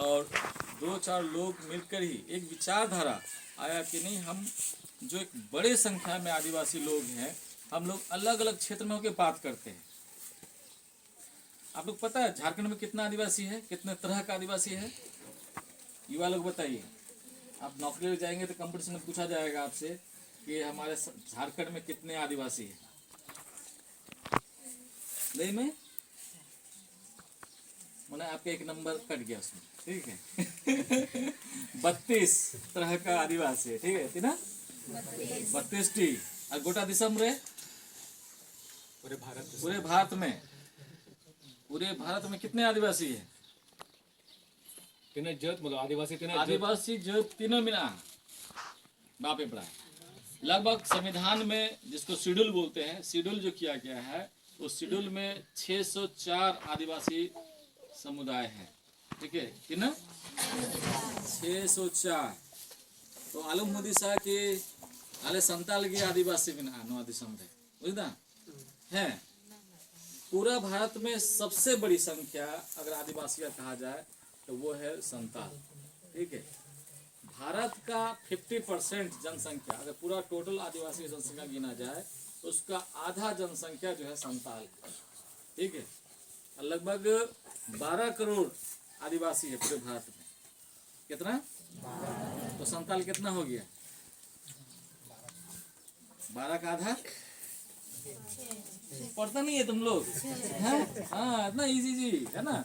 और 2-4 लोग मिलकर ही एक विचारधारा आया कि नहीं, हम जो एक बड़े संख्या में आदिवासी लोग हैं, हम लोग अलग अलग क्षेत्र में होकर बात करते हैं। आप लोग पता है झारखंड में कितना आदिवासी है, कितने तरह का आदिवासी है? युवा लोग बताइए। आप नौकरी में जाएंगे तो कंपटीशन में पूछा जाएगा आपसे कि हमारे झारखंड में कितने आदिवासी हैं। नहीं में मैंने आपके एक नंबर कट गया उसमें, ठीक है। 32 तरह का आदिवासी है, ठीक है ना, 32 टी। और गोटा दिसम रे पूरे भारत में कितने आदिवासी है? आदिवासी जो तीनों मिला बापे पड़ा। लगभग संविधान में जिसको शेड्यूल बोलते हैं, शेड्यूल जो किया गया है, उस शेड्यूल में 604 आदिवासी समुदाय है, ठीक है, कितना 604। तो आलम मोदी साहब के आले संताल के आदिवासी मिना नवा दिसम रे बुझना है। पूरा भारत में सबसे बड़ी संख्या अगर आदिवासी का कहा जाए तो वो है संताल, ठीक है। भारत का 50% जनसंख्या, अगर पूरा टोटल आदिवासी जनसंख्या गिना जाए तो उसका आधा जनसंख्या जो है संताल, ठीक है। लगभग 12 करोड़ आदिवासी है पूरे भारत में। कितना? तो संताल कितना हो गया? 12 का आधा पढ़ता नहीं है तुम लोग हैं? हाँ, इतना इजी जी है ना।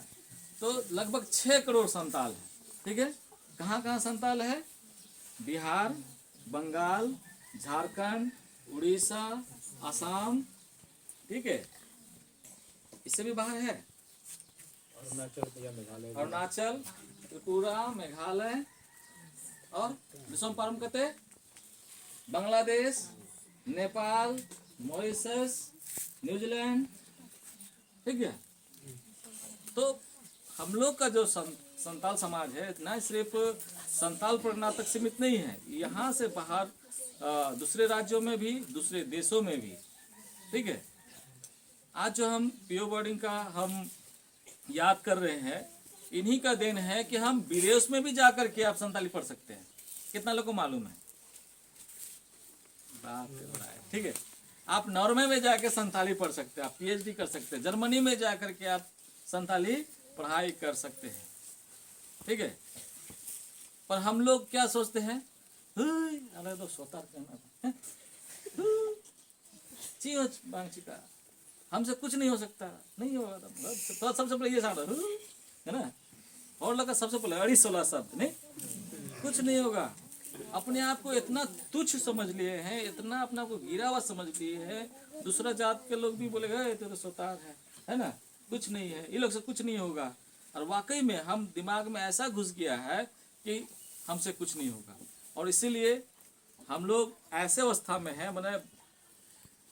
तो लगभग 6 करोड़ संताल है, ठीक है। कहाँ कहाँ संताल है? बिहार, बंगाल, झारखंड, उड़ीसा, असम, ठीक है। इससे भी बाहर है अरुणाचल, त्रिपुरा, मेघालय और विषम पारम कहते बांग्लादेश, नेपाल, मॉरिशस, न्यूजीलैंड, ठीक है। तो हम लोग का जो संताल समाज है ना, सिर्फ संताल परगना तक सीमित नहीं है, यहाँ से बाहर दूसरे राज्यों में भी, दूसरे देशों में भी, ठीक है। आज जो हम पीओ बोर्डिंग का हम याद कर रहे हैं, इन्हीं का देन है कि हम विदेश में भी जाकर के आप संताली पढ़ सकते हैं। कितना लोगों को मालूम है? ठीक है। आप नॉर्वे में जाकर संताली पढ़ सकते हैं, आप पीएचडी कर सकते हैं, जर्मनी में जाकर के आप संताली पढ़ाई कर सकते हैं, ठीक है। पर हम लोग क्या सोचते हैं, अरे तो सोता हमसे कुछ नहीं हो सकता, नहीं होगा तो सबसे पहले ये साढ़ा है ना, और लगा सबसे पहले 2.5 शब्द नहीं, कुछ नहीं होगा। अपने आप को इतना तुच्छ समझ लिए हैं, इतना अपना को गिरा हुआ समझ लिए हैं। दूसरा जात के लोग भी बोलेगा तो सोतार है ना, कुछ नहीं है, ये लोग से कुछ नहीं होगा। और वाकई में हम दिमाग में ऐसा घुस गया है कि हमसे कुछ नहीं होगा, और इसीलिए हम लोग ऐसे अवस्था में हैं,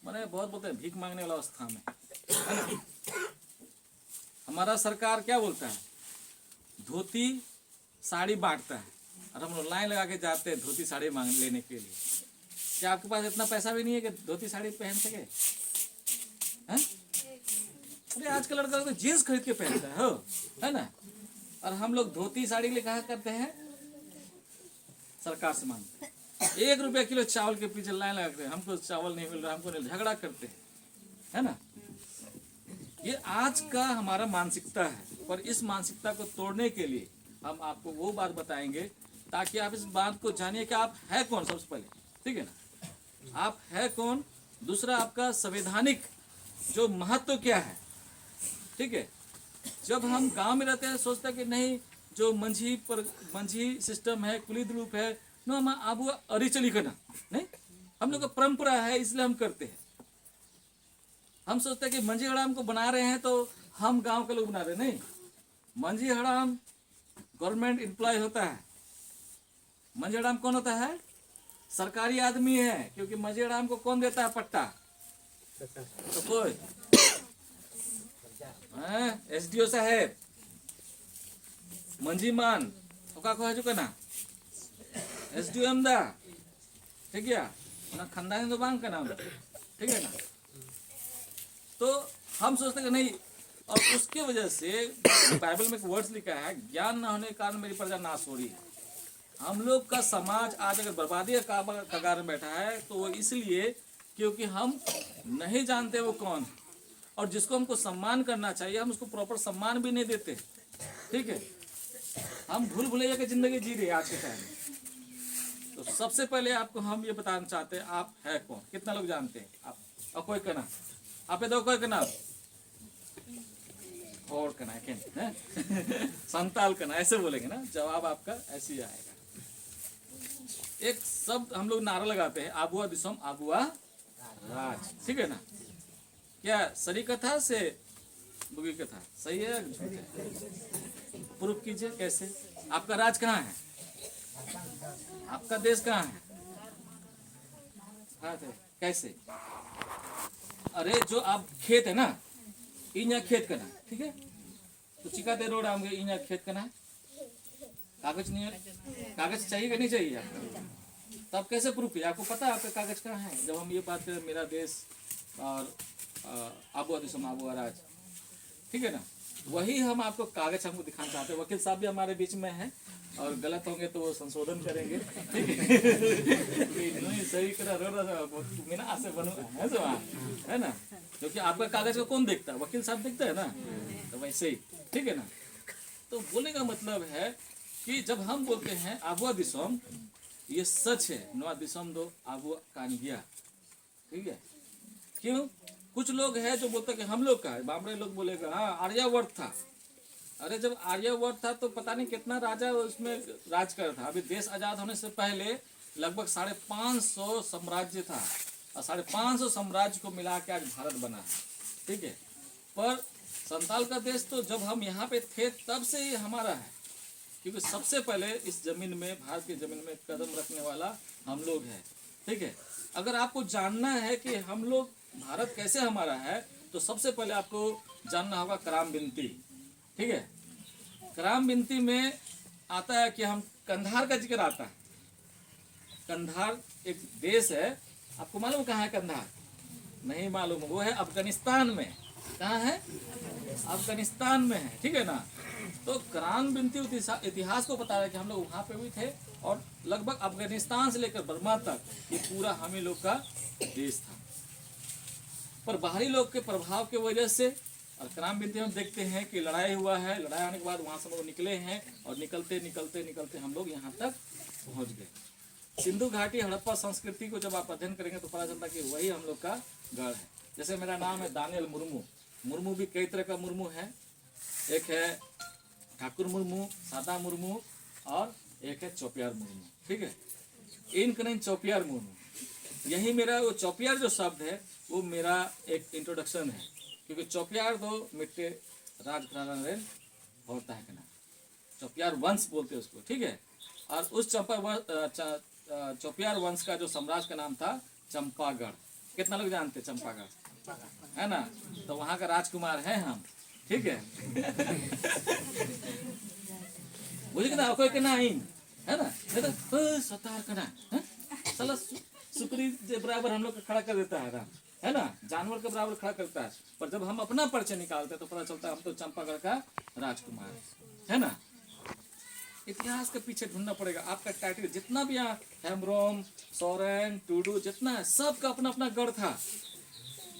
मैंने बहुत बोलते हैं भीख मांगने वाला अवस्था में है ना। हमारा सरकार क्या बोलता है, धोती साड़ी बांटता है, और हम लोग लाइन लगा के जाते हैं धोती साड़ी मांग लेने के लिए। क्या आपके पास इतना पैसा भी नहीं है कि धोती साड़ी पहन सके? हैं? अरे आजकल लड़का तो जींस खरीद के पहनता है, हो है ना। और हम लोग धोती साड़ी के लिए कहा करते हैं, सरकार से मांगते हैं। 1 रुपया किलो चावल के पीछे लाइन लगाते हैं, हमको चावल नहीं मिल रहा, हमको नहीं, झगड़ा करते हैं, है ना। ये आज का हमारा मानसिकता है। पर इस मानसिकता को तोड़ने के लिए हम आपको वो बात बताएंगे ताकि आप इस बात को जानिए कि आप है कौन, सबसे पहले, ठीक है ना, आप है कौन। दूसरा, आपका संवैधानिक जो महत्व क्या है, ठीक है। जब हम गांव में रहते हैं सोचते हैं कि नहीं, जो मंझी सिस्टम है, कुलीद रूप है, नो हम आबू अरिचली करना नहीं, हम लोग का परंपरा है, इसलिए हम करते हैं। हम सोचते हैं कि मंझी हड़ाम को बना रहे हैं तो हम गांव के लोग बना रहे, नहीं। मंझी हड़ाम गवर्नमेंट एम्प्लॉय होता है। मंझी हड़ाम कौन होता है? सरकारी आदमी है, क्योंकि मंझी हड़ाम को कौन देता है पट्टा? तो कोई एसडीओ साहेब, मंझी मान ओका को हजू ना एसडीओ एमदा, ठीक है ना, खानदानी तो बांग का नाम, ठीक है ना। तो हम सोचते कि नहीं, और उसके वजह से बाइबल में एक वर्ड्स लिखा है, ज्ञान न होने के कारण मेरी प्रजा नाश हो रही है। हम लोग का समाज आज अगर बर्बादी के कगार में बैठा है तो वो इसलिए क्योंकि हम नहीं जानते वो कौन है, और जिसको हमको सम्मान करना चाहिए हम उसको प्रॉपर सम्मान भी नहीं देते। ठीक है, हम भूल भुलैया की जिंदगी जी रहे हैं आज के टाइम में। तो सबसे पहले आपको हम ये बताना चाहते हैं, आप है कौन? कितना लोग जानते हैं आप? और कोई कहना आप दो कोई कहना और कहना है संताल कहना, ऐसे बोलेंगे ना, जवाब आपका ऐसे ही आएगा। एक शब्द हम लोग नारा लगाते हैं, आबुआ दिसम आबुआ राज। ठीक है ना? क्या सही कथा से बुगी कथा सही है? प्रूफ कीजिए कैसे? आपका राज कहाँ है? आपका देश कहाँ है? कैसे? अरे जो आप खेत है ना, इन खेत करना, ठीक है? तो चिकाते रोड आएंगे, इन खेत करना है, कागज नहीं है, कागज चाहिए कि नहीं चाहिए आपका? तब कैसे प्रूफ है? आपको पता है आपका कागज कहाँ है? जब हम ये बात करें मेरा देश और आबुआ दिसम आबुआ राज, ठीक है ना, वही हम आपको कागज हमको दिखाना चाहते हैं। वकील साहब भी हमारे बीच में हैं और गलत होंगे तो वो संशोधन करेंगे, ठीक है? नहीं सही कर मीना से बनो है ना, क्योंकि आपका कागज को कौन देखता है? वकील साहब देखता है ना, तो वैसे ही, ठीक है ना। तो बोलने का मतलब है कि जब हम बोलते हैं आबुआ दिसम, ये सच है, नवा दिसम दो आबुआ कानगिया, ठीक है? क्यों? कुछ लोग हैं जो बोलते कि हम लोग का है, बामड़े लोग बोलेगा हाँ आर्यावर्त था। अरे जब आर्यावर्त था तो पता नहीं कितना राजा उसमें राज कर था। अभी देश आजाद होने से पहले लगभग 550 साम्राज्य था, और 550 साम्राज्य को मिला के आज भारत बना है, ठीक है? पर संताल का देश तो जब हम यहाँ पे थे तब से ही हमारा है, क्योंकि सबसे पहले इस जमीन में, भारत की जमीन में कदम रखने वाला हम लोग हैं, ठीक है? अगर आपको जानना है कि हम लोग भारत कैसे हमारा है, तो सबसे पहले आपको जानना होगा कराम बिनती, ठीक है? कराम बिनती में आता है कि हम कंधार का जिक्र आता है। कंधार एक देश है, आपको मालूम कहाँ है कंधार? नहीं मालूम, वो है अफगानिस्तान में। कहाँ है? अफगानिस्तान में है, ठीक है ना? तो कराम बिनती इतिहास को बता रहा है कि हम लोग वहाँ पे भी थे, और लगभग अफगानिस्तान से लेकर बर्मा तक ये पूरा हम ही लोग का देश था। पर बाहरी लोग के प्रभाव की वजह से, और कराम बिनती में देखते हैं कि लड़ाई हुआ है, लड़ाई होने के बाद वहाँ से लोग निकले हैं, और निकलते निकलते निकलते हम लोग यहाँ तक पहुँच गए। सिंधु घाटी हड़प्पा संस्कृति को जब आप अध्ययन करेंगे तो पता चलता कि वही हम लोग का गढ़ है। जैसे मेरा नाम है दानियल मुर्मू, मुर्मू भी कई तरह का मुर्मू है, एक है ठाकुर मुर्मू, सादा मुर्मू, और एक है चौपियार मुर्मू, ठीक है? इनका नहीं चौपियार मुर्मू, यही मेरा वो चौपियार जो शब्द है वो मेरा एक इंट्रोडक्शन है, क्योंकि चौपियार दो मिट्टे राजघराना होता है ना, चौपियार वंश बोलते हैं उसको, ठीक है? और उस चौपियार वंश का जो साम्राज्य का नाम था चंपागढ़। कितना लोग जानते हैं चंपागढ़, है ना? तो वहाँ का राजकुमार है हम, ठीक है? बोलिए ना कोई कहना है ना, सतार करना साला सुकरी बराबर हम लोग का खड़ा कर देता है ना, जानवर के बराबर खड़ा करता है। पर जब हम अपना परिचय निकालते हैं तो पता चलता है हम तो चंपागढ़ का राजकुमार है ना। इतिहास के पीछे ढूंढना पड़ेगा। आपका टाइटल जितना भी यहाँ हेमरोम, सोरेन, टूडू जितना है, सबका अपना अपना गढ़ था,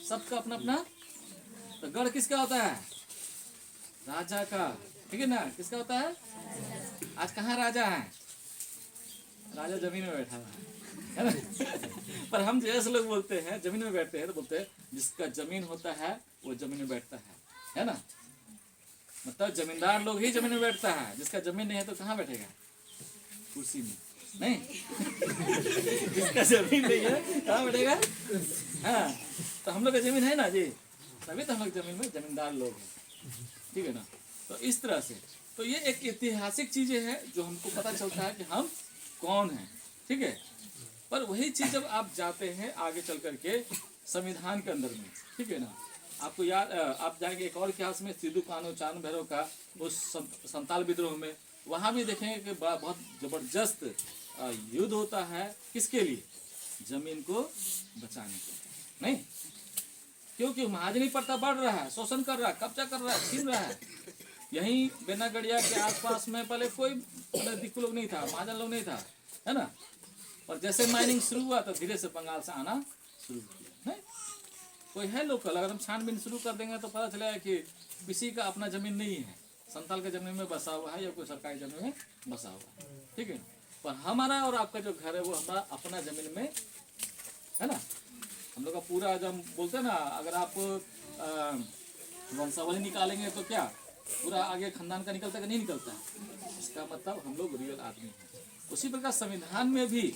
सबका अपना अपना। तो गढ़ किसका होता है? राजा का, ठीक है ना? किसका होता है? आज कहाँ राजा है? राजा जमीन में बैठा हुआ है ना? पर हम जैसे लोग बोलते हैं जमीन में बैठते हैं तो बोलते हैं जिसका जमीन होता है वो जमीन में बैठता है ना? मतलब जमींदार लोग ही जमीन में बैठता है, जिसका जमीन नहीं है तो कहाँ बैठेगा? कुर्सी में नहीं। जिसका जमीन नहीं है कहाँ बैठेगा? हाँ, तो हम लोग का जमीन है ना जी, तभी तो हम लोग जमीन में जमींदार लोग हैं, ठीक है ना? तो इस तरह से तो ये एक ऐतिहासिक चीजें हैं जो हमको पता चलता है कि हम कौन हैं, ठीक है? पर वही चीज जब आप जाते हैं आगे चल करके संविधान के अंदर में, ठीक है ना, आपको याद, आप जाएंगे एक और इतिहास में सिद्धू कान्हू चांद भैरव का उस संताल विद्रोह में, वहाँ भी देखेंगे कि बहुत जबरदस्त युद्ध होता है। किसके लिए? जमीन को बचाने के लिए। नहीं, क्योंकि महाजनी प्रथा बढ़ रहा है, शोषण कर रहा है, कब्जा कर रहा है, छीन रहा है। यहीं बेनागढ़िया के आसपास में पहले कोई दिक्कु लोग नहीं था, महाजन लोग नहीं था, है ना। और जैसे माइनिंग शुरू हुआ तो धीरे से बंगाल से आना शुरू किया। नहीं कोई है लोकल, अगर हम छानबीन शुरू कर देंगे तो पता चलेगा कि किसी का अपना जमीन नहीं है, संताल के जमीन में बसा हुआ है या कोई सरकारी जमीन में बसा हुआ है, ठीक है। पर हमारा और आपका जो घर है वो हमारा अपना जमीन में है ना। हम लोग का पूरा जब हम बोलते हैं ना, अगर आप वंशावली निकालेंगे तो क्या पूरा आगे खानदान का निकलता है कि नहीं निकलता है, इसका मतलब हम लोग रियल आदमी हैं। उसी प्रकार संविधान में भी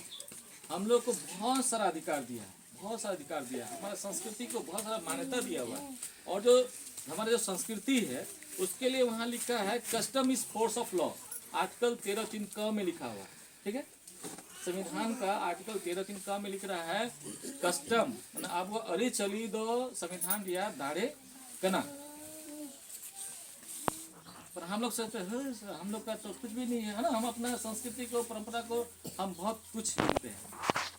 हम लोग को बहुत सारा अधिकार दिया है, बहुत सारा अधिकार दिया है, हमारा संस्कृति को बहुत सारा मान्यता दिया हुआ है। और जो हमारा जो संस्कृति है उसके लिए वहाँ लिखा है custom is force of law, article 13(3) क में लिखा हुआ है, ठीक है। संविधान का आर्टिकल 13(3) क में लिख रहा है कस्टम, आप वो अरे चली दो संविधान दिया दाड़े कना। पर हम लोग सोचते हैं हम लोग का तो कुछ भी नहीं है ना, हम अपना संस्कृति को परंपरा को हम बहुत कुछ मानते हैं।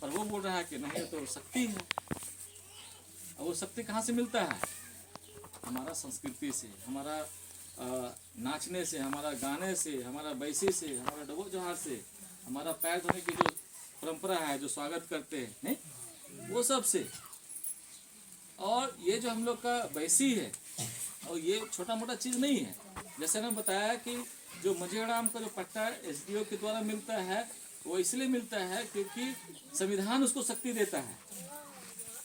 पर वो बोल रहा है कि नहीं तो शक्ति है। और वो शक्ति कहाँ से मिलता है? हमारा संस्कृति से, हमारा नाचने से, हमारा गाने से, हमारा बैसी से, हमारा डबो जोहार से, हमारा पैर धोने की जो परंपरा है, जो स्वागत करते हैं नहीं वो सब से। और ये जो हम लोग का बैसी है और ये छोटा मोटा चीज़ नहीं है। जैसे मैंने बताया कि जो मजेड़ाम का जो पट्टा एसडीओ के द्वारा मिलता है वो इसलिए मिलता है क्योंकि संविधान उसको शक्ति देता है।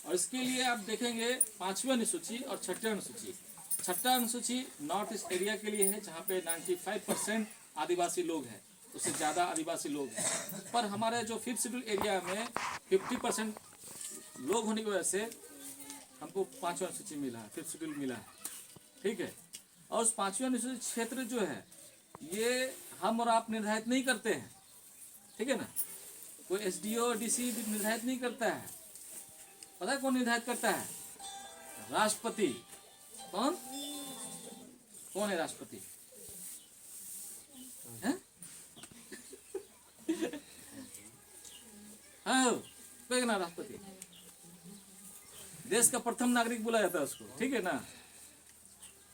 और इसके लिए आप देखेंगे 5वीं अनुसूची और 6वीं अनुसूची। 6वीं अनुसूची नॉर्थ ईस्ट एरिया के लिए है जहाँ पे 95% आदिवासी लोग हैं, उससे ज़्यादा आदिवासी लोग हैं। पर हमारे जो 5th शेड्यूल एरिया में 50% लोग होने की वजह से हमको 5वीं अनुसूची मिला है, 5th शेड्यूल मिला है, ठीक है। और उस 5वीं अनुसूची क्षेत्र जो है ये हम और आप निर्धारित नहीं करते हैं, ठीक है ना। कोई एसडीओ डीसी निर्धारित नहीं करता है। पता है कौन निर्धारित करता है? राष्ट्रपति। कौन कौन है राष्ट्रपति? हाँ कोई ना राष्ट्रपति, देश का प्रथम नागरिक बोला जाता है उसको, ठीक है ना।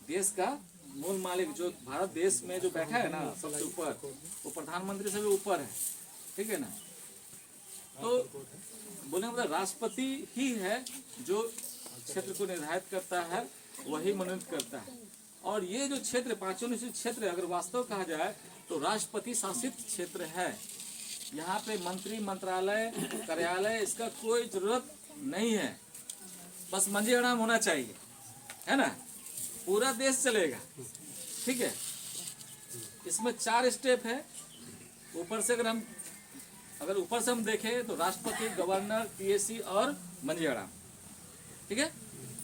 देश का मूल मालिक जो भारत देश में जो बैठा है ना सबसे ऊपर, वो प्रधानमंत्री से भी ऊपर है, ठीक है ना। तो बोलने मतलब राष्ट्रपति ही है जो क्षेत्र को निर्धारित करता है, वही मनोनीत करता है। और ये जो क्षेत्र 5वीं अनुसूची क्षेत्र अगर वास्तव कहा जाए तो राष्ट्रपति शासित क्षेत्र है। यहाँ पे मंत्री मंत्रालय कार्यालय इसका कोई जरूरत नहीं है, बस मंजीराम होना चाहिए, है ना। पूरा देश चलेगा, ठीक है। इसमें 4 स्टेप है। ऊपर से अगर ऊपर से हम देखें तो राष्ट्रपति, गवर्नर, टीएससी और मंजीराम, ठीक है।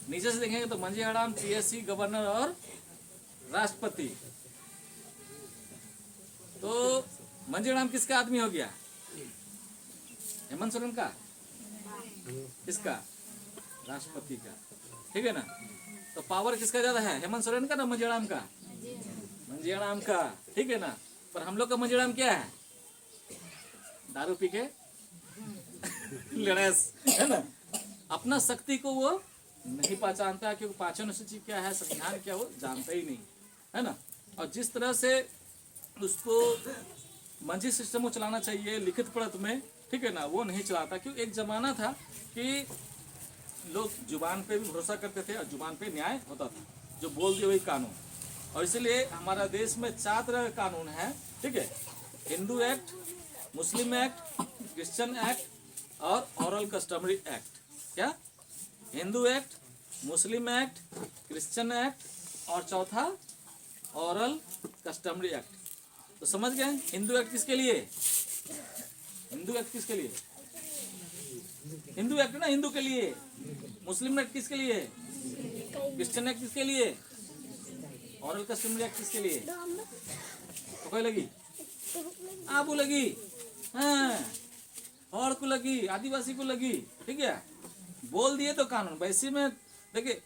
नीचे से देखेंगे तो मंजीराम, टीएससी, गवर्नर और राष्ट्रपति। तो मंजीराम किसका आदमी हो गया? हेमंत सोरेन का? किसका? राष्ट्रपति का, ठीक है ना। तो पावर किसका ज्यादा है, हेमंत सोरेन का ना मंजीराम का? मंजीराम का, ठीक है ना। पर हम लोग का मंजीराम क्या है? दारू पी के लड़ास, है ना। अपना शक्ति को वो नहीं पहचानता क्योंकि 5वीं अनुसूची क्या है, संविधान क्या, वो जानता ही नहीं, है ना। और जिस तरह से उसको मंजी सिस्टम को चलाना चाहिए लिखित पढ़त में, ठीक है ना, वो नहीं चलाता। क्योंकि एक जमाना था कि लोग जुबान पे भी भरोसा करते थे और जुबान पे न्याय होता था, जो बोल दिए वही कानून। और इसलिए हमारा देश में 4 तरह का कानून है, ठीक है। हिंदू एक्ट, मुस्लिम एक्ट, क्रिश्चियन एक्ट और ऑरल कस्टमरी एक्ट। क्या? हिंदू एक्ट, मुस्लिम एक्ट, क्रिश्चियन एक्ट और चौथा ऑरल कस्टमरी एक्ट। तो समझ गए हिंदू एक्ट किसके लिए? हिंदू एक्ट किसके लिए? हिंदू एक्ट ना हिंदू के लिए। मुस्लिम एक्ट किसके लिए? क्रिश्चियन एक्ट किसके लिए? ऑरल कस्टमरी एक्ट किसके लिए? तो कोई लगी? आपको लगी, हाँ, और को लगी, आदिवासी को लगी, ठीक है। बोल दिए तो कानून। वैसे में देखिए,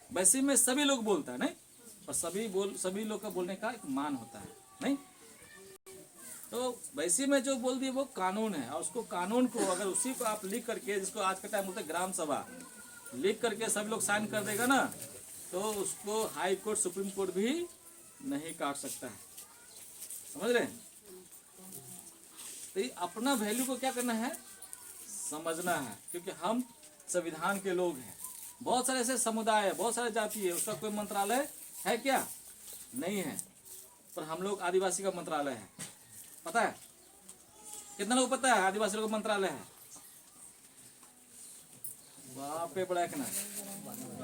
वैसे में सभी लोग बोलता है नहीं, और सभी लोग का बोलने का एक मान होता है नहीं। तो वैसे में जो बोल दिए वो कानून है। और उसको कानून को अगर उसी को आप लिख करके, जिसको आज का टाइम बोलते हैं ग्राम सभा, लिख करके सब लोग साइन कर देगा ना, तो उसको हाई कोर्ट सुप्रीम कोर्ट भी नहीं काट सकता है। समझ रहे हैं? तो ये अपना वैल्यू को क्या करना है, समझना है, क्योंकि हम संविधान के लोग हैं। बहुत सारे ऐसे समुदाय है, बहुत सारे जाति है, उसका कोई मंत्रालय है क्या? नहीं है। पर हम लोग आदिवासी का मंत्रालय है, पता है? कितना लोग पता है आदिवासी लोग का मंत्रालय है? बाप रे बड़ा ना,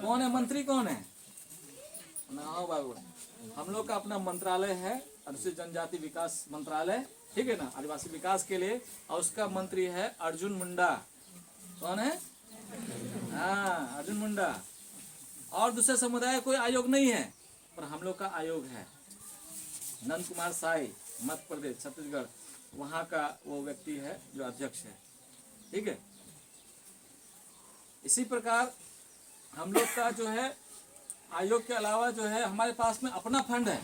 कौन है मंत्री, कौन है ना? हो बाबू, हम लोग का अपना मंत्रालय है, अनुसूचित जनजाति विकास मंत्रालय, ठीक है ना, आदिवासी विकास के लिए। और उसका मंत्री है अर्जुन मुंडा। कौन है? हाँ, अर्जुन मुंडा। और दूसरे समुदाय कोई आयोग नहीं है, पर हम लोग का आयोग है। नंद कुमार साई, मध्य प्रदेश, छत्तीसगढ़, वहाँ का वो व्यक्ति है जो अध्यक्ष है, ठीक है। इसी प्रकार हम लोग का जो है आयोग के अलावा जो है हमारे पास में अपना फंड है।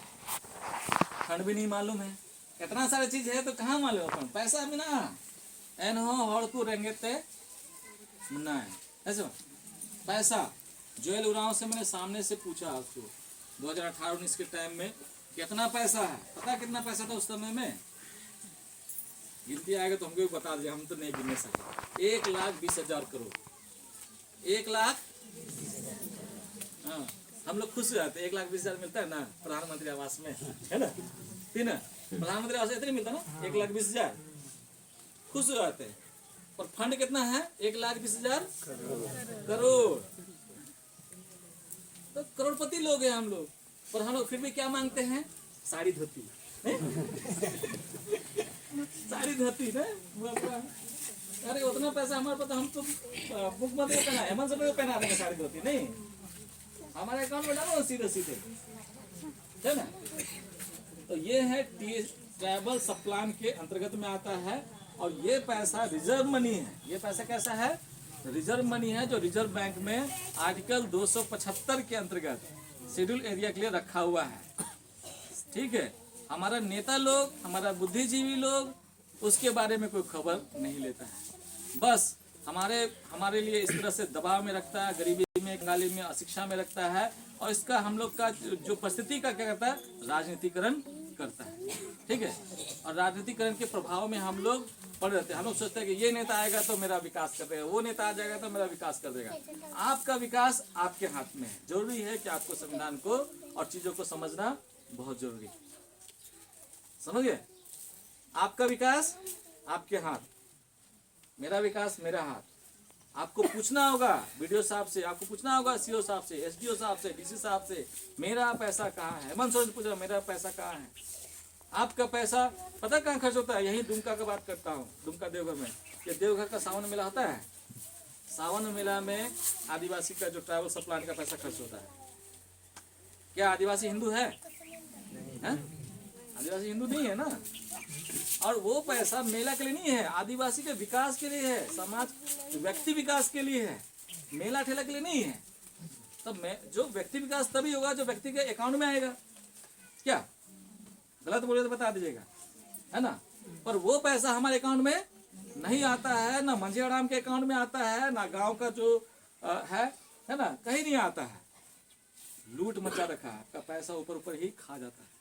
फंड भी नहीं मालूम है, इतना सारा चीज है तो कहाँ मालूम अपन? पैसा भी ना एन हो हड़कू रेंगते मुन्ना है, ऐसे पैसा। जोएल उरांव से मैंने सामने से पूछा उसको 2018-19 के टाइम में कितना पैसा है, पता कितना पैसा था उस समय में? गिनती आएगा तो हमको भी बता दीजिए, हम तो नहीं गिनने सके। 1,20,000 करोड़। 1,00,000। हाँ, हम लोग खुश हो जाते हैं। 1,20,000 मिलता है ना प्रधानमंत्री आवास में, है ना? तीन प्रधानमंत्री आवास इतने मिलता ना, 1,20,000, खुश हो जाते हैं। और फंड कितना है? 1,20,000 करोड़। तो करोड़पति लोग हैं हम लोग, पर हम लोग फिर भी क्या मांगते हैं? साड़ी धोती। साड़ी धोती ना, अरे उतना पैसा हमारे पास, हम तो मुख्यमंत्री को पहना, हेमंत सोरेन को पहना देंगे साड़ी धोती, नहीं हमारे अकाउंट में डालो सीधे सीधे, है ना? तो ये है ट्राइबल सप्लान के अंतर्गत में आता है। और ये पैसा रिजर्व मनी है। ये पैसा कैसा है? रिजर्व मनी है, जो रिजर्व बैंक में आर्टिकल 275 के अंतर्गत शेड्यूल एरिया के लिए रखा हुआ है, ठीक है। हमारा नेता लोग, हमारा बुद्धिजीवी लोग उसके बारे में कोई खबर नहीं लेता है, बस हमारे लिए इस तरह से दबाव में रखता है, गरीबी में, कंगाली में, अशिक्षा में रखता है। और इसका हम लोग का जो परिस्थिति का क्या करता है? राजनीतिकरण करता है, ठीक है। और राजनीतिकरण के प्रभाव में हम लोग पड़े रहते हैं। हम लोग सोचते हैं कि ये नेता आएगा तो मेरा विकास कर देगा, वो नेता आ जाएगा तो मेरा विकास कर देगा। आपका विकास आपके हाथ में है। जरूरी है कि आपको संविधान को और चीजों को समझना बहुत जरूरी है, समझिए। आपका विकास आपके हाथ, मेरा विकास मेरा हाथ। आपको पूछना होगा वीडियो साहब से, आपको पूछना होगा सीओ साहब से, एसडीओ साहब से, डीसी साहब से, मेरा पैसा कहाँ है? हेमंत सोरेन पूछ रहा मेरा पैसा कहाँ है? आपका पैसा पता कहाँ खर्च होता है? यही दुमका का बात करता हूँ, दुमका देवघर में। ये देवघर का सावन मेला होता है, सावन मेला में आदिवासी का जो ट्रैवल सप्लान का पैसा खर्च होता है। क्या आदिवासी हिंदू है? आदिवासी हिंदू नहीं है ना। और वो पैसा मेला के लिए नहीं है, आदिवासी के विकास के लिए है, समाज व्यक्ति विकास के लिए है, मेला ठेला के लिए नहीं है। तब जो व्यक्ति विकास तभी होगा जो व्यक्ति के अकाउंट में आएगा। क्या गलत बोले तो बता दीजिएगा, है ना? पर वो पैसा हमारे अकाउंट में नहीं आता है, ना मंझेराम के अकाउंट में आता है, ना गांव का जो है ना, कहीं नहीं आता है। लूट मचा रखा है, आपका पैसा ऊपर ऊपर ही खा जाता है।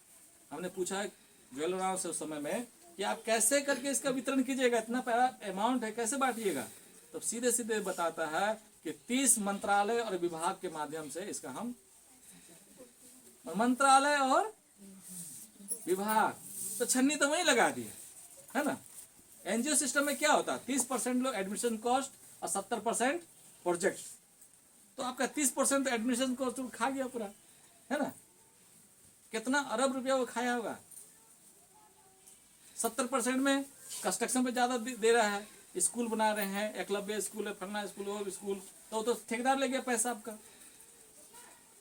हमने पूछा जोएल उरांव से उस समय में कि आप कैसे करके इसका वितरण कीजिएगा, इतना बड़ा अमाउंट है, कैसे बांटिएगा? तो सीधे सीधे बताता है कि 30 मंत्रालय और विभाग के माध्यम से इसका हम, मंत्रालय और विभाग तो छन्नी तो वही लगा दी है ना। एनजीओ सिस्टम में क्या होता है? 30% लोग एडमिशन कॉस्ट और 70% प्रोजेक्ट। तो आपका 30% एडमिशन कॉस्ट खा गया पूरा, है ना? कितना अरब रुपया वो खाया होगा। 70% में कंस्ट्रक्शन पे ज्यादा दे रहा है, स्कूल बना रहे हैं, एकलव्य स्कूल है, फलना स्कूल, वो स्कूल, तो ठेकेदार ले गया पैसा आपका।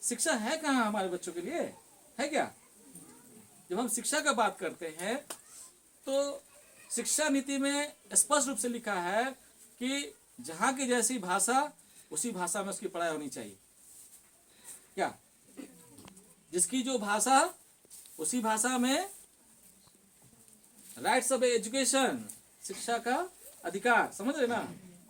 शिक्षा है कहाँ हमारे बच्चों के लिए? है क्या? जब हम शिक्षा का बात करते हैं तो शिक्षा नीति में स्पष्ट रूप से लिखा है कि जहाँ की जैसी भाषा उसी भाषा में उसकी पढ़ाई होनी चाहिए। क्या? जिसकी जो भाषा उसी भाषा में, राइट्स ऑफ एजुकेशन, शिक्षा का अधिकार, समझ रहे ना?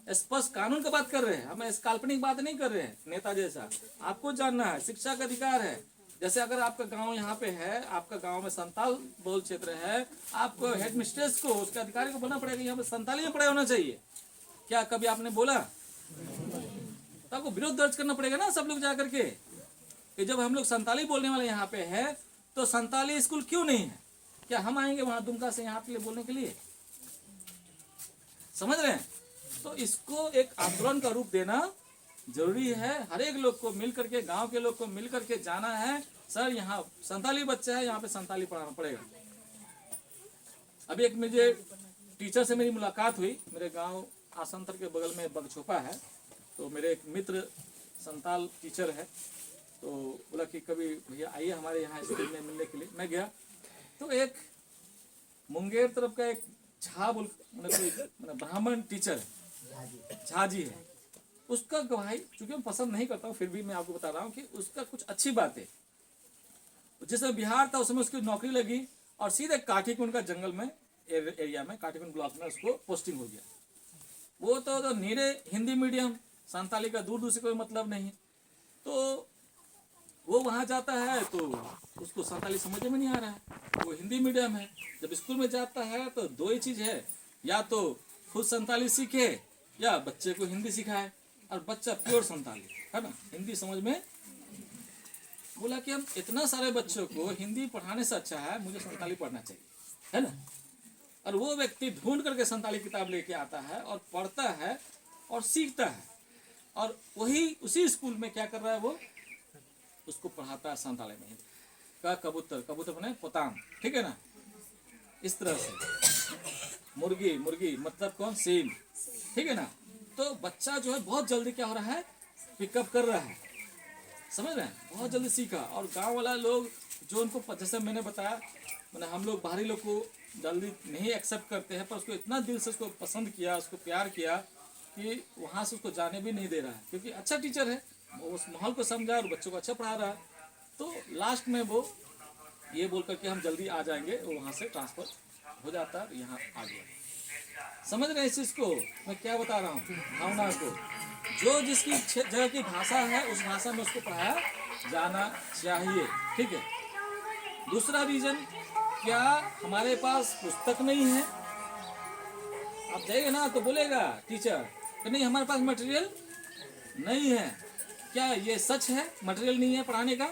स्पष्ट कानून की बात कर रहे हैं, हम इस काल्पनिक बात नहीं कर रहे हैं नेता जैसा। आपको जानना है, शिक्षा का अधिकार है। जैसे अगर आपका गांव यहाँ पे है, आपका गांव में संताल बहुल क्षेत्र है, आपको हेड मिस्ट्रेस को, उसके अधिकारी को बोलना पड़ेगा यहाँ पे संताली में पढ़ाई होना चाहिए। क्या कभी आपने बोला? तो आपको विरोध दर्ज करना पड़ेगा ना सब लोग जाकर के, कि जब हम लोग संताली बोलने वाले यहाँ पे है तो संताली स्कूल क्यों नहीं है? क्या हम आएंगे वहां दुमका से यहाँ के लिए बोलने के लिए? समझ रहे हैं? तो इसको एक आंदोलन का रूप देना जरूरी है। हर एक लोग को मिल करके, गांव के लोग को मिल करके जाना है, सर यहाँ संताली बच्चा है, यहाँ पे संताली पढ़ाना पड़ेगा। अभी एक मुझे टीचर से मेरी मुलाकात हुई, मेरे गांव आसंतर के बगल में बगछोपा है, तो मेरे एक मित्र संताल टीचर है, तो बोला कि कभी भैया आइए हमारे यहाँ स्कूल में मिलने के लिए। मैं गया तो एक मुंगेर तरफ का एक झा बोल मतलब ब्राह्मण टीचर है, झा जी है, उसका गवाही चूंकि मैं पसंद नहीं करता हूँ, फिर भी मैं आपको बता रहा हूँ कि उसका कुछ अच्छी बात है। जिसमें बिहार था उसमें उसकी नौकरी लगी और सीधे काठीकुंड का जंगल में एरिया में, काठीकुंड ब्लॉक में उसको पोस्टिंग हो गया। वो तो नीरे हिंदी मीडियम, संताली का दूर दूर से कोई मतलब नहीं। तो वो वहाँ जाता है तो उसको संताली समझ में नहीं आ रहा है, वो हिंदी मीडियम है। जब स्कूल में जाता है तो दो ही चीज़ है, या तो खुद संताली सीखे या बच्चे को हिंदी सिखाए, और बच्चा प्योर संताली है ना, हिंदी समझ में। बोला कि हम इतना सारे बच्चों को हिंदी पढ़ाने से अच्छा है मुझे संताली पढ़ना चाहिए, है ना। और वो व्यक्ति ढूंढ करके संताली किताब लेके आता है और पढ़ता है और सीखता है, और वही उसी स्कूल में क्या कर रहा है, वो उसको पढ़ाता है संताली में का कबूतर, कबूतर बने पोताम, ठीक है ना। इस तरह से मुर्गी, मुर्गी मतलब कौन, सील, ठीक है ना। तो बच्चा जो है बहुत जल्दी क्या हो रहा है, पिकअप कर रहा है, समझ रहे हैं, बहुत जल्दी सीखा। और गांव वाला लोग जो उनको, जैसे मैंने बताया, मैंने हम लोग बाहरी लोग को जल्दी नहीं एक्सेप्ट करते हैं, पर उसको इतना दिल से उसको पसंद किया, उसको प्यार किया कि वहाँ से उसको जाने भी नहीं दे रहा है, क्योंकि अच्छा टीचर है, वो उस माहौल को समझा और बच्चों को अच्छा पढ़ा रहा है। तो लास्ट में वो ये बोल करके हम जल्दी आ जाएंगे, वो वहाँ से ट्रांसफ़र हो जाता है, यहाँ आ गया। समझ रहे हैं इस चीज़ को मैं क्या बता रहा हूँ, भावना को। जो जिसकी जगह की भाषा है उस भाषा में उसको पढ़ाया जाना चाहिए, ठीक है। दूसरा रीजन, क्या हमारे पास पुस्तक नहीं है? आप जाइए ना तो बोलेगा टीचर कि नहीं हमारे पास मटेरियल नहीं है। क्या ये सच है, मटेरियल नहीं है पढ़ाने का?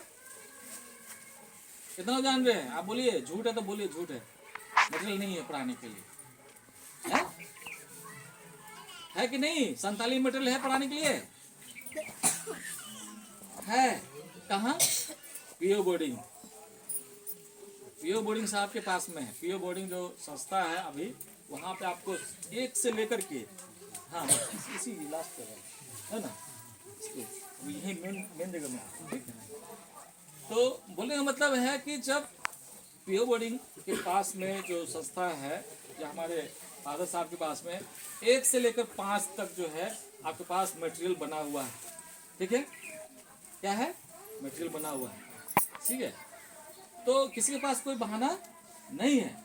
कितना जान रहे हैं आप? बोलिए झूठ है तो बोलिए झूठ है, मटेरियल नहीं है पढ़ाने के लिए, है कि नहीं? संताली मटेरियल है पढ़ाने के लिए? है कहाँ? पीओ बोर्डिंग, पीओ बोर्डिंग साहब के पास में है। पीओ बोर्डिंग जो संस्था है अभी, वहाँ पे आपको 1 से लेकर के, हाँ इसी लास्ट पे है ना, यही मेन जगह में, ठीक है। तो बोलने का मतलब है कि जब पीओ बोर्डिंग के पास में जो संस्था है, जो हमारे फादर साहब के पास में 1 से लेकर 5 तक जो है आपके पास मटेरियल बना हुआ है, ठीक है। क्या है? मटेरियल बना हुआ है, ठीक है। तो किसी के पास कोई बहाना नहीं है,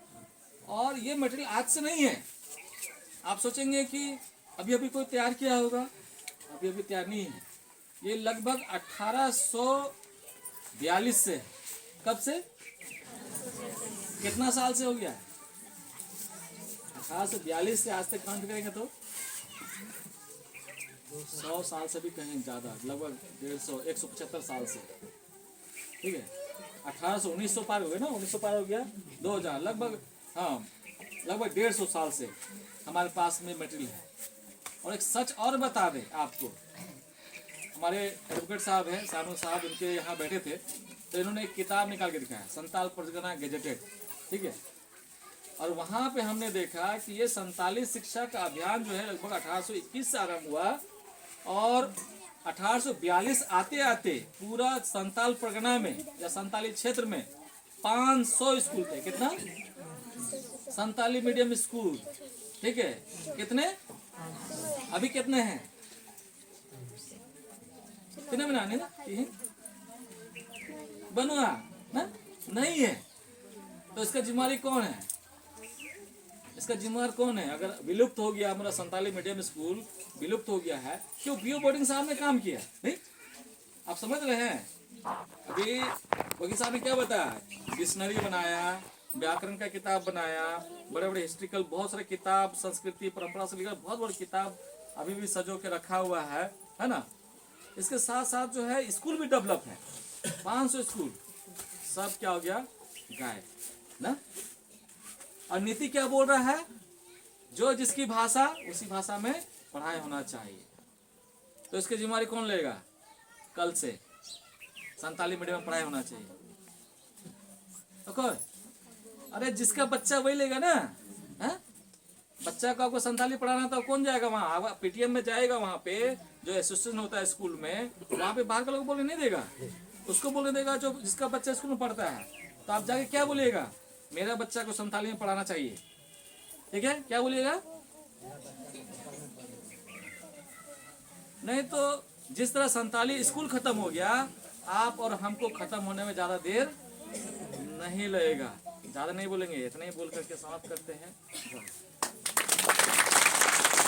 और ये मटेरियल आज से नहीं है। आप सोचेंगे कि अभी अभी कोई तैयार किया होगा, अभी अभी तैयार नहीं है। ये लगभग 1842 से, कब से, कितना साल से हो गया? 1842 से आज तक काउंट करेंगे तो 100 साल से भी कहीं ज़्यादा, लगभग 150, 175 साल से, ठीक है। 1800, 1900 पार हो गया ना, 1900 पार हो गया, 2000, लगभग, हाँ लगभग 150 साल से हमारे पास में मटेरियल है। और एक सच और बता दें आपको, हमारे एडवोकेट साहब हैं, सानू साहब, इनके यहाँ बैठे थे, तो इन्होंने एक किताब निकाल के दिखाया, संताल परगना गेजेटेड, ठीक है। और वहाँ पे हमने देखा कि ये संताली शिक्षा का अभियान जो है लगभग 1821 से आरम्भ हुआ, और 1842 आते आते पूरा संताल परगना में या संताली क्षेत्र में 500 स्कूल थे। कितना? संताली मीडियम स्कूल, ठीक है। कितने? अभी कितने हैं? कितने बनाने ना बनुआ ना? नहीं है। तो इसका जिम्मेदारी कौन है? इसका जिम्मेदार कौन है? अगर विलुप्त हो गया हमारा संताली मीडियम स्कूल, विलुप्त हो गया है, क्यों? पीओ बोर्डिंग साहब ने काम किया, नहीं? आप समझ रहे हैं? अभी वकील साहब ने क्या बताया? डिक्शनरी बनाया, व्याकरण का किताब बनाया, बड़े बड़े हिस्ट्रिकल बहुत सारे किताब, संस्कृति परंपरा से लेकर बहुत बड़ी किताब अभी भी सजो के रखा हुआ है ना? इसके साथ साथ जो है स्कूल भी डेवलप है, 500 स्कूल, सब क्या हो गया? गायब ना। और नीति क्या बोल रहा है? जो जिसकी भाषा उसी भाषा में पढ़ाई होना चाहिए। तो इसकी जिम्मेदारी कौन लेगा? कल से संताली मीडियम में पढ़ाई होना चाहिए। तो अरे जिसका बच्चा वही लेगा ना, है? बच्चा को आपको संताली पढ़ाना तो कौन जाएगा वहाँ? पीटीएम में जाएगा, वहाँ पे जो एसोसिएशन होता है स्कूल में, वहाँ पे बाहर का लोग बोलने नहीं देगा, उसको बोलने देगा जो जिसका बच्चा स्कूल में पढ़ता है। तो आप जाके क्या बोलिएगा? मेरा बच्चा को संताली में पढ़ाना चाहिए, ठीक है? क्या बोलिएगा? नहीं तो जिस तरह संताली स्कूल खत्म हो गया, आप और हमको खत्म होने में ज्यादा देर नहीं लगेगा। ज्यादा नहीं बोलेंगे, इतना ही बोल करके समाप्त करते हैं।